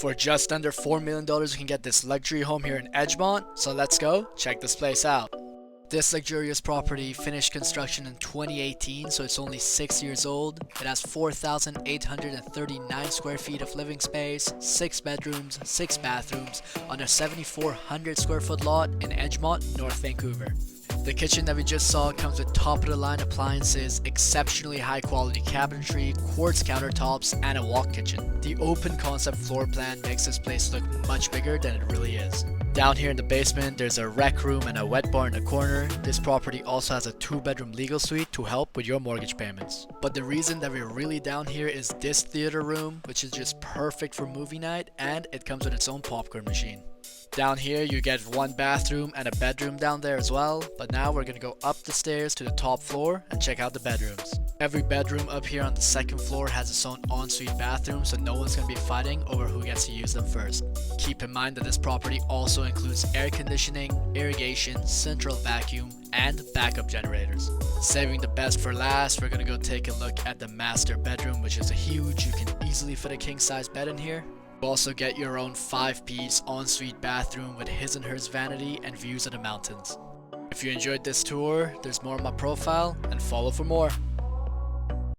For just under $4 million, you can get this luxury home here in Edgemont, so let's go check this place out. This luxurious property finished construction in 2018, so it's only 6 years old. It has 4,839 square feet of living space, 6 bedrooms, 6 bathrooms on a 7,400 square foot lot in Edgemont, North Vancouver. The kitchen that we just saw comes with top-of-the-line appliances, exceptionally high-quality cabinetry, quartz countertops, and a walk kitchen. The open concept floor plan makes this place look much bigger than it really is. Down here in the basement, there's a rec room and a wet bar in the corner. This property also has a 2-bedroom legal suite to help with your mortgage payments. But the reason that we're really down here is this theater room, which is just perfect for movie night, and it comes with its own popcorn machine. Down here you get 1 bathroom and a bedroom down there as well, but now we're gonna go up the stairs to the top floor and check out the bedrooms. Every bedroom up here on the 2nd floor has its own ensuite bathroom, so no one's gonna be fighting over who gets to use them first. Keep in mind that this property also includes air conditioning, irrigation, central vacuum, and backup generators. Saving the best for last, we're gonna go take a look at the master bedroom, which is huge. You can easily fit a king-size bed in here. You also get your own 5-piece ensuite bathroom with his and hers vanity and views of the mountains. If you enjoyed this tour, there's more on my profile, and follow for more.